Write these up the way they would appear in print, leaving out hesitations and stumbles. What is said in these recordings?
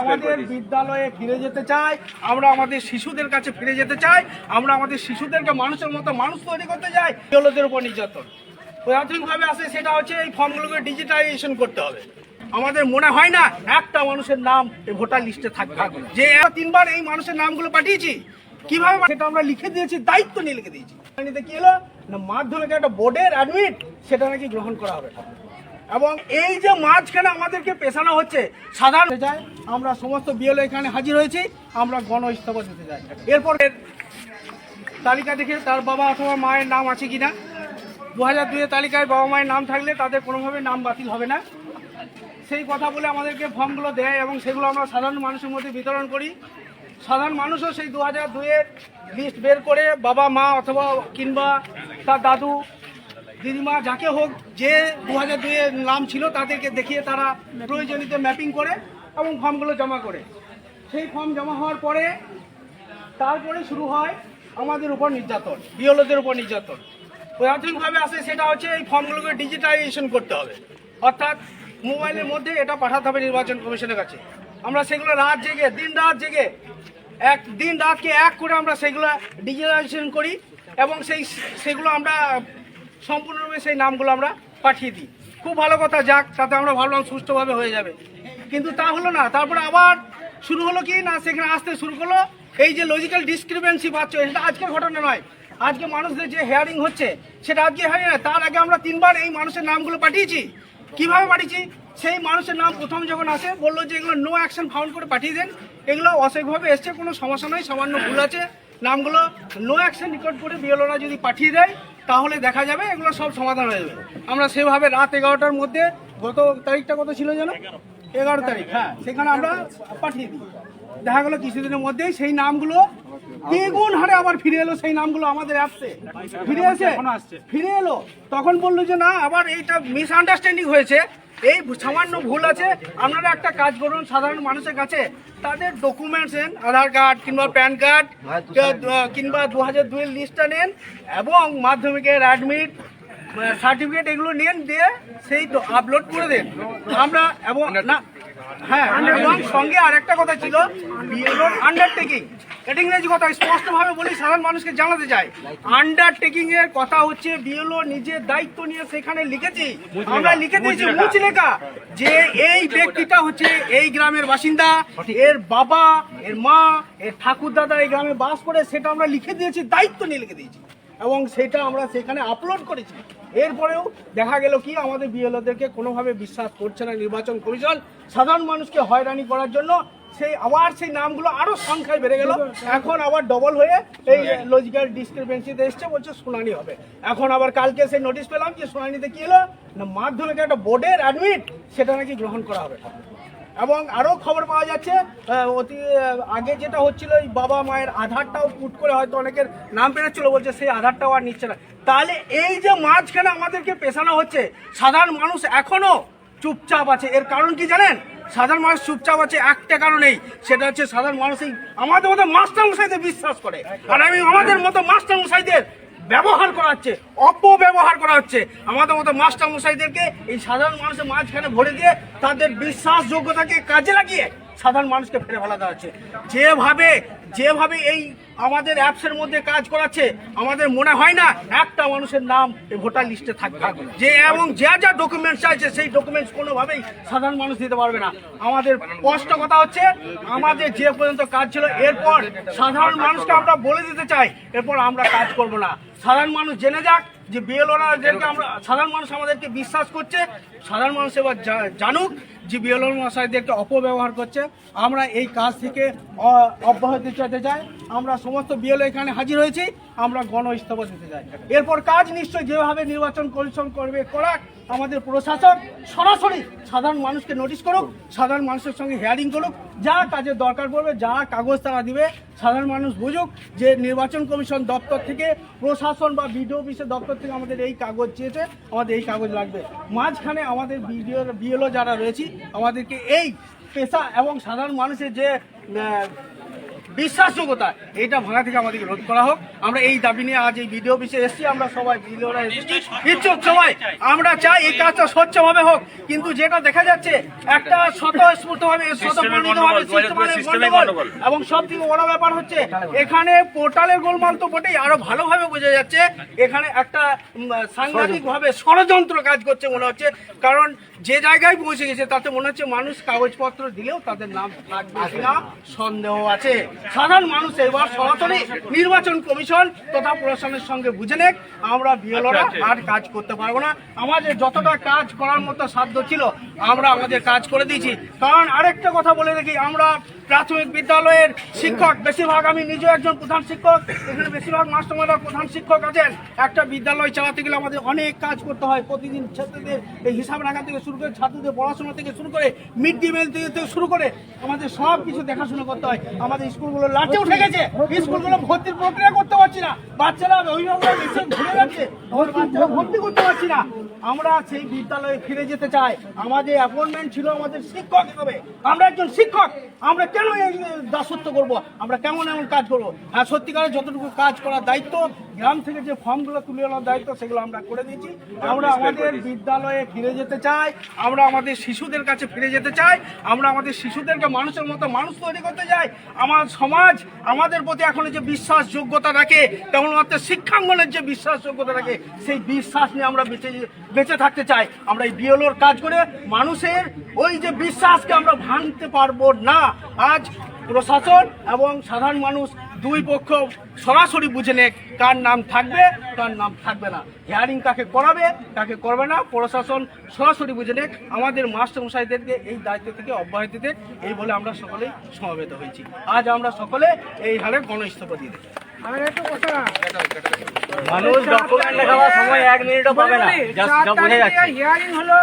আমাদের বিদ্যালয়ে ফিরে যেতে চাই, আমরা আমাদের শিশুদের কাছে ফিরে যেতে চাই, আমরা আমাদের শিশুদেরকে মানুষের মতো মানুষ তৈরি করতে চাই। বিএলওদের উপর নির্যাতন প্রাথমিকভাবে আসে, সেটা হচ্ছে এই ফর্মগুলোকে ডিজিটাইজেশন করতে হবে। আমাদের মনে হয় না একটা মানুষের নাম এই ভোটার লিস্টে থাকবে, যে 3বার এই মানুষের নামগুলো পাঠিয়েছি কিভাবে সেটা আমরা লিখে দিয়েছি, দায়িত্ব নিয়ে লিখে দিয়েছি। কি হলো না, মাধ্যমিক একটা বোর্ডের অ্যাডমিট সেটা নাকি গ্রহণ করা হবে, এবং এই যে মাঝখানে আমাদেরকে পেছানো হচ্ছে সাধারণ যায়। আমরা সমস্ত বিএলও এখানে হাজির হয়েছি, আমরা গণ ইস্তফা দিতে চাই। এরপর তালিকা দেখে তার বাবা অথবা মায়ের নাম আছে কিনা, 2002 তালিকায় বাবা মায়ের নাম থাকলে তাদের কোনোভাবে নাম বাতিল হবে না, সেই কথা বলে আমাদেরকে ফর্মগুলো দেয় এবং সেগুলো আমরা সাধারণ মানুষের মধ্যে বিতরণ করি। সাধারণ মানুষও সেই 2002-এর লিস্ট বের করে বাবা মা অথবা কিংবা তার দাদু দিদিমা যাকে হোক যে 2002-এর নাম ছিল তাদেরকে দেখিয়ে তারা প্রয়োজনীয় ম্যাপিং করে এবং ফর্মগুলো জমা করে। সেই ফর্ম জমা হওয়ার পরে তারপরে শুরু হয় আমাদের উপর নির্যাতন, বিএলওদের উপর নির্যাতন প্রাথমিকভাবে আসে, সেটা হচ্ছে এই ফর্মগুলোকে ডিজিটাইজেশন করতে হবে, অর্থাৎ মোবাইলের মধ্যে এটা পাঠাতে হবে নির্বাচন কমিশনের কাছে। আমরা সেগুলো রাত জেগে দিন রাত জেগে দিন রাতকে এক করে আমরা সেগুলো ডিজিটাইজেশন করি এবং সেগুলো আমরা সম্পূর্ণরূপে সেই নামগুলো আমরা পাঠিয়ে দিই। খুব ভালো কথা, যাক, তাতে আমরা ভাবলাম সুষ্ঠুভাবে হয়ে যাবে, কিন্তু তা হলো না। তারপরে আবার শুরু হলো কি না, সেখানে আসতে শুরু করলো এই যে লজিক্যাল ডিসক্রিপেন্সি পাচ্ছ, এটা আজকের ঘটনা নয়, আজকে মানুষদের যে হেয়ারিং হচ্ছে সেটা আজকে হেয়ারিং নয়, তার আগে আমরা 3বার এই মানুষের নামগুলো পাঠিয়েছি। কিভাবে পাঠিয়েছি, সেই মানুষের নাম প্রথম যখন আসে বললো যে এগুলো নো অ্যাকশন ফাউন্ড করে পাঠিয়ে দেন, এগুলো অসঠিকভাবে এসছে, কোনো সমস্যা নয়, সামান্য ভুল আছে, নামগুলো নো অ্যাকশন রেকর্ড করে বিএলওরা যদি পাঠিয়ে দেয় তাহলে দেখা যাবে এগুলো সব সমাধান হয়ে যাবে। আমরা সেভাবে রাত 11টার মধ্যে, গত তারিখটা কত ছিল যেন, 11 তারিখ, হ্যাঁ, সেখানে আমরা পাঠিয়ে দিই। দেখা গেলো কিছুদিনের মধ্যেই সেই নামগুলো দ্বিগুণ হারে আবার ফিরে এলো, সেই নামগুলো আমাদের অ্যাপসে ফিরে এলো। তখন বললো যে না, আবার এইটা মিসআন্ডারস্ট্যান্ডিং হয়েছে, এই সামান্য ভুল আছে, আপনারা একটা কাজ করুন, সাধারণ মানুষের কাছে তাদের ডকুমেন্টস নেন, আধার কার্ড কিংবা প্যান কার্ড কিংবা 2002-এর লিস্টটা নেন এবং মাধ্যমিকের অ্যাডমিট সার্টিফিকেট এগুলো নেন, দিয়ে সেই আপলোড করে দেন। আমরা এবং না, হ্যাঁ, এবং সঙ্গে আর একটা কথা ছিল বিএলওর আন্ডারটেকিং, এটা ইংরেজি কথা, স্পষ্টভাবে বলি সাধারণ মানুষকে জানাতে চাই। আন্ডারটেকিং এর কথা হচ্ছে বিএলও নিজের দায়িত্ব নিয়ে সেখানে লিখেছি, আমরা লিখে দিয়েছি মুচলেখা, যে এই ব্যক্তিটা হচ্ছে এই গ্রামের বাসিন্দা, এর বাবা এর মা এর ঠাকুর দাদা এই গ্রামে বাস করে, সেটা আমরা লিখে দিয়েছি, দায়িত্ব নিয়ে লিখে দিয়েছি এবং সেটা আমরা সেখানে আপলোড করেছি। এরপরেও দেখা গেল কি, আমাদের বিএলওদেরকে কোনোভাবে বিশ্বাস করছে না নির্বাচন কমিশন, সাধারণ মানুষকে হয়রানি করার জন্য সেই নামগুলো আরো সংখ্যায় বেড়ে গেল, এখন আবার ডবল হয়ে এই লজিক্যাল ডিসক্রিপেন্সিতে এসছে, বলছে শুনানি হবে। এখন আবার কালকে সেই নোটিশ পেলাম যে শুনানিতে কি হলো না, মাধ্যমিক একটা বোর্ডের অ্যাডমিট সেটা নাকি গ্রহণ করা হবে। এবং আরও খবর পাওয়া যাচ্ছে, অতি আগে যেটা হচ্ছিল এই বাবা মায়ের আধারটাও পুট করে হয়তো অনেকের নাম পেরেছিল, বলছে সেই আধারটাও আর নিচ্ছে না। তাহলে এই যে মাঝখানে আমাদেরকে পেছানো হচ্ছে, সাধারণ মানুষ এখনো চুপচাপ আছে। এর কারণ কি জানেন? সাধারণ মানুষ চুপচাপ আছে একটা কারণেই, সেটা হচ্ছে সাধারণ মানুষই আমাদের মতো মাস্টারমশাইদের বিশ্বাস করে, আর আমি আমাদের মতো মাস্টারমশাইদের ব্যবহার করা হচ্ছে, অপব্যবহার করা হচ্ছে। আমাদের মতো মাস্টারমশাইদেরকে এই সাধারণ মানুষের মাঝখানে ভরে দিয়ে তাদের বিশ্বাসযোগ্যতাকে কাজে লাগিয়ে সাধারণ মানুষকে ফেলে ফেলা দেওয়া হচ্ছে। যেভাবে এই আমাদের অ্যাপসের মধ্যে কাজ করাচ্ছে, আমাদের মনে হয় না একটা মানুষের নাম এই ভোটার লিস্টে থাকবে, যে এবং যা ডকুমেন্টস চাইছে সেই ডকুমেন্টস কোনোভাবেই সাধারণ মানুষ দিতে পারবে না। আমাদের স্পষ্ট কথা হচ্ছে, আমাদের যে পর্যন্ত কাজ ছিল, এরপর সাধারণ মানুষকে আমরা বলে দিতে চাই, এরপর আমরা কাজ করব না। সাধারণ মানুষ জেনে যাক যে বিএলওদেরকে আমরা, সাধারণ মানুষ আমাদেরকে বিশ্বাস করছে, সাধারণ মানুষ এবার জানুক যে বিএলও মশাইদেরকে অপব্যবহার করছে। আমরা এই কাজ থেকে অব্যাহতি চাইতে চাই। আমরা সমস্ত বিএলও এখানে হাজির হয়েছি, আমরা গণ ইস্তফা দিতে চাই। এরপর কাজ নিশ্চয়ই যেভাবে নির্বাচন কমিশন করবে করাক, আমাদের প্রশাসন সরাসরি সাধারণ মানুষকে নোটিশ করুক, সাধারণ মানুষের সঙ্গে হিয়ারিং করুক, যা কাজের দরকার পড়বে, যা কাগজ তারা দিবে, সাধারণ মানুষ বুঝুক যে নির্বাচন কমিশন দপ্তর থেকে, প্রশাসন বা বিডিও অফিসের দপ্তর থেকে আমাদের এই কাগজ চেয়েছে, আমাদের এই কাগজ লাগবে। মাঝখানে আমাদের বিএলও যারা রয়েছি, আমাদেরকে এই পেশা এবং সাধারণ মানুষের যে বিশ্বাসযোগ্যতা, এইটা ভাঙা থেকে আমাদেরকে রোধ করা হোক। আমরা এই দাবি নিয়ে আজ এই ভিডিও বিষয়ে এসেছি, আমরা সবাই ভিডিওরা এসেছি ইচ্ছুক সবাই। আমরা চাই এই কাজটা স্বচ্ছভাবে হোক, কিন্তু যেটা দেখা যাচ্ছে একটা স্বতঃস্ফূর্তভাবে এবং সব থেকে বড় ব্যাপার হচ্ছে এখানে পোর্টালের গোলমাল তো বটেই, আরো ভালোভাবে বোঝা যাচ্ছে এখানে একটা সাংঘাতিক ভাবে ষড়যন্ত্র কাজ করছে মনে হচ্ছে। কারণ যে জায়গায় পৌঁছে গেছে তাতে মনে হচ্ছে মানুষ কাগজপত্র দিলেও তাদের নাম থাকবে কিনা সন্দেহ আছে। সাধারণ মানুষ এবার সরাসরি নির্বাচন কমিশন তথা প্রশাসনের সঙ্গে বুঝে নেক, আমরা বিএলওরা আর কাজ করতে পারবো না। আমাদের যতটা কাজ করার মতো সাধ্য ছিল আমরা আমাদের কাজ করে দিয়েছি। কারণ আরেকটা কথা বলে দেখি, আমরা প্রাথমিক বিদ্যালয়ের শিক্ষক বেশিরভাগ, আমি নিজেও একজন প্রধান শিক্ষক, এখানে বেশিরভাগ মাস্টারমশাইরা প্রধান শিক্ষক আছেন। একটা বিদ্যালয় চালাতে গেলে আমাদের অনেক কাজ করতে হয়, প্রতিদিন ছাত্রদের এই হিসাব রাখা থেকে শুরু করে ছাত্রদের পড়াশোনা থেকে শুরু করে মিড ডে মিল থেকে শুরু করে আমাদের সব কিছু দেখাশোনা করতে হয়। আমাদের স্কুলগুলো লাচে উঠে গেছে, স্কুলগুলো ভর্তির প্রক্রিয়া করতে পারছি না, বাচ্চারা অভিভাবকরা এসে ঘুরে যাচ্ছে, বাচ্চারা ভর্তি করতে পারছি না। আমরা সেই বিদ্যালয়ে ফিরে যেতে চাই। আমাদের অ্যাপয়েন্টমেন্ট ছিল আমাদের শিক্ষক হিসেবে, আমরা একজন শিক্ষক, আমরা কেন এই দাসত্ব করবো, আমরা কেমন এমন কাজ করবো? হ্যাঁ, সত্যিকারের যতটুকু কাজ করার দায়িত্ব, গ্রাম থেকে যে ফর্মগুলো তুলে আনার দায়িত্ব, সেগুলো আমরা করে দিয়েছি। আমরা আমাদের বিদ্যালয়ে ফিরে যেতে চাই, আমরা আমাদের শিশুদের কাছে ফিরে যেতে চাই, আমরা আমাদের শিশুদেরকে মানুষের মতো মানুষ তৈরি করতে চাই। আমার সমাজ আমাদের প্রতি এখন যে বিশ্বাসযোগ্যতা রাখে, তেমন মাত্র শিক্ষাঙ্গনের যে বিশ্বাসযোগ্যতা রাখে, সেই বিশ্বাস নিয়ে আমরা বেঁচে থাকতে চাই। আমরা এই বিএলওর কাজ করে মানুষের ওই যে বিশ্বাসকে আমরা ভাঙতে পারবো না। আজ প্রশাসন এবং সাধারণ মানুষ দুই পক্ষ সরাসরি বুঝে নেক কার নাম থাকবে কার নাম থাকবে না, হিয়ারিং কাকে করাবে কাকে করবে না, প্রশাসন সরাসরি বুঝে নেক। আমাদের মাস্টারমশাইদেরকে এই দায়িত্ব থেকে অব্যাহতি দেয়, এই বলে আমরা সকলেই সমবেত হয়েছি। আজ আমরা সকলে এই হারে গণ ইস্তফা দিয়ে দিই। মানুষ ডকুমেন্ট লেখাবার সময় 1 মিনিটও পাবে না, হিয়ারিং হলো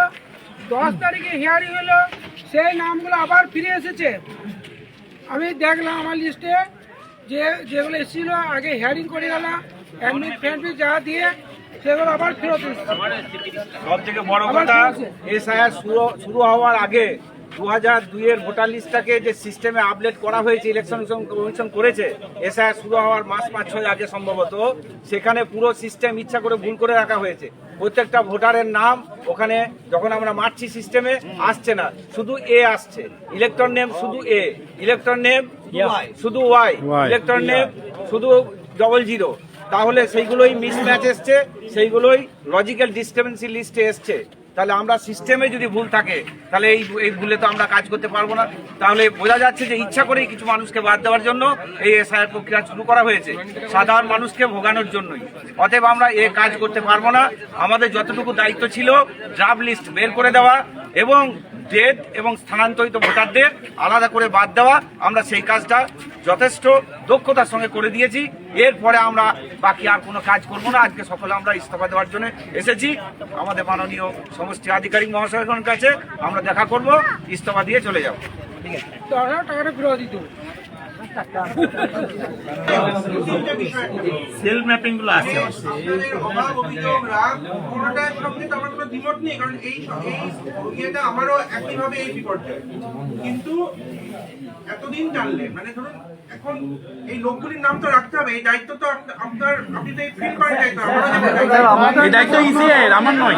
10 তারিখে হিয়ারিং হলো, সেই নামগুলো আবার ফিরে এসেছে। আমি দেখলাম আমার লিস্টে যেগুলো এসেছিল আগে হিয়ারিং করে গেল, অ্যাডমিট ফ্যাডমিট যা দিয়ে সেগুলো আবার ফেরত এসেছে। সব থেকে বড় কথা, এসআইআর শুরু হওয়ার আগে 2002-এর ভোটার লিস্টটাকে যে সিস্টেমে আপডেট করা হয়েছে, ইলেকশন কমিশন করেছে এসআইআর শুরু হওয়ার মাস 5-6 আগে সম্ভবত, সেখানে পুরো সিস্টেম ইচ্ছা করে ভুল করে রাখা হয়েছে। প্রত্যেকটা ভোটারের নাম ওখানে যখন আমরা মারছি সিস্টেমে আসছে না, শুধু এ আসছে, ইলেকটর নেম শুধু এ, ইলেকটর নেম শুধু ওয়াই, ইলেকটর নেম শুধু 00। তাহলে সেইগুলোই মিসম্যাচ এসছে, সেইগুলোই লজিক্যাল ডিসক্রিপেন্সি লিস্টে এসছে। তাহলে আমরা সিস্টেমে যদি ভুল থাকে তাহলে এই ভুলে তো আমরা কাজ করতে পারবো না। তাহলে বোঝা যাচ্ছে যে ইচ্ছা করেই কিছু মানুষকে বাদ দেওয়ার জন্য এই এসআইআর প্রক্রিয়া শুরু করা হয়েছে, সাধারণ মানুষকে ভোগানোর জন্যই। অতএব আমরা কাজ করতে পারবো না। আমাদের যতটুকু দায়িত্ব ছিল ড্রাফট লিস্ট বের করে দেওয়া এবং ডেট এবং স্থানান্তরিত ভোটারদের আলাদা করে বাদ দেওয়া, আমরা সেই কাজটা যথেষ্ট দক্ষতার সঙ্গে করে দিয়েছি। এরপরে আমরা বাকি আর কোনো কাজ করব না। আজকে সকলে আমরা ইস্তফা দেওয়ার জন্য এসেছি। আমাদের মাননীয় সমষ্টি আধিকারিক মহাশয়গণের কাছে আমরা দেখা করব, ইস্তফা দিয়ে চলে যাব। ঠিক আছে, টাকাটা ফেরত দিত। সেলফ ম্যাপিং গুলো আছে, আমারও একইভাবে এই বিপর্যয়। কিন্তু এতদিন জানলে মানে ধরুন এখন এই লোকগুলির নাম তো রাখতে হবে, এই দায়িত্ব তো আপনার, আপনি তো ফিল করেন দায়িত্ব, এই দায়িত্ব ইসিআইয়ের, আমার নয়।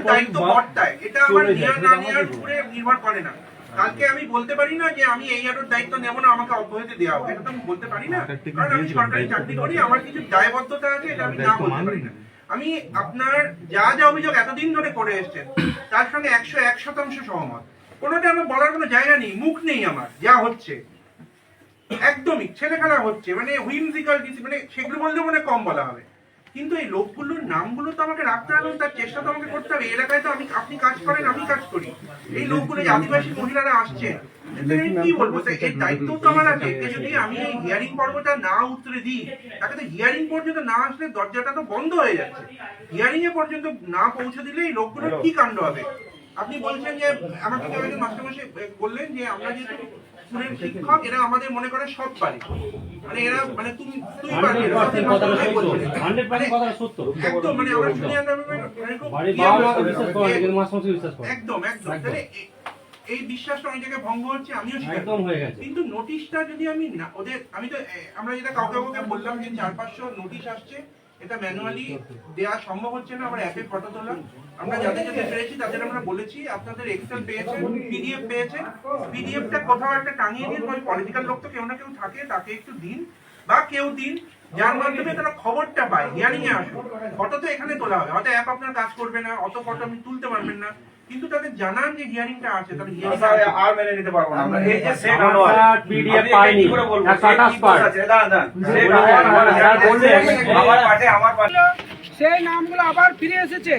দায়িত্ব বর্তায়, এটা আমার নেওয়ার না নেওয়ার উপরে নির্ভর করে না। কালকে আমি বলতে পারি না যে আমি এই আরোর দায়িত্ব নেবো না, আমাকে অব্যাহতি দেওয়া হবে, এটা তো আমি বলতে পারি না। কারণ আমি সরকারি চাকরি করি, আমার কিছু দায়বদ্ধতা আছে, এটা আমি না বলতে পারি না। আমি আপনার যা যা অভিযোগ এতদিন ধরে করে এসছেন তার সঙ্গে 101% সহমত। কোনোটা আমার বলার কোনো জায়গা নেই, মুখ নেই আমার। যা হচ্ছে একদমই ছেলেখেলা হচ্ছে, মানে হুইমজিক্যাল মানে সেগুলো বললে মনে কম বলা হবে। কিন্তু এই লোকগুলোর নামগুলো তো আমাকে রাখতে হবে, তার চেষ্টা তো আমাকে করতে হবে। এলাকায় তো আপনি কাজ করেন, আমি কাজ করি। এই লোকগুলো যে আদিবাসী মহিলারা আসছে, কি বলবো, এর দায়িত্ব তো আমার আছে। যদি আমি এই হিয়ারিং পর্বটা না উতরে দিই, তাকে তো হিয়ারিং পর্যন্ত না আসলে দরজাটা তো বন্ধ হয়ে যাচ্ছে। হিয়ারিং এ পর্যন্ত না পৌঁছে দিলে এই লোকগুলোর কি কাণ্ড হবে? আপনি বলছেন যে আমাকে একজন মাস্টারমশাই বললেন যে আমরা যেহেতু স্কুলের শিক্ষক, এরা আমাদের মনে করে সব পারে, মানে এরা মানে তুই পারবি না, সত্যি কথাই বলছে। একদম মানে আমরা শুনে একদম তাহলে এই বিশ্বাসটা অনেক জায়গায় ভঙ্গ হচ্ছে, আমিও একদম হয়ে গেছে। কিন্তু নোটিশটা যদি আমি না ওদের, আমি তো আমরা যেটা কাউকে কাউকে বললাম যে 400-500 নোটিশ আসছে, এটা ম্যানুয়ালি দেওয়া সম্ভব হচ্ছে না, আমরা অ্যাপে ফটো তোলা, আমরা যাদের যাদের পেরেছি তাদের আমরা বলেছি আপনাদের এক্সেল পেয়েছেন, পিডিএফ পেয়েছেন, পিডিএফটা কোথাও একটা টাঙিয়ে দিন, ওই পলিটিক্যাল লোক তো কেউ না কেউ থাকে, তাকে একটু দিন বা কেউ দিন, যার মাধ্যমে তারা খবরটা পায়, হিয়ারিং এ আসুন। ফটো তো এখানে তোলা হবে, হয়তো অ্যাপ আপনার কাজ করবে না, অত ফটো আপনি তুলতে পারবেন না, কিন্তু তাদের জানান যে হিয়ারিংটা আছে, তাহলে হিয়ারিং আর মেনে নিতে পারবো না আমরা। এই যে সেট PDF পাইনি, 128 পার্ট। আমার পাশে সেই নামগুলো আবার ফিরে এসেছে।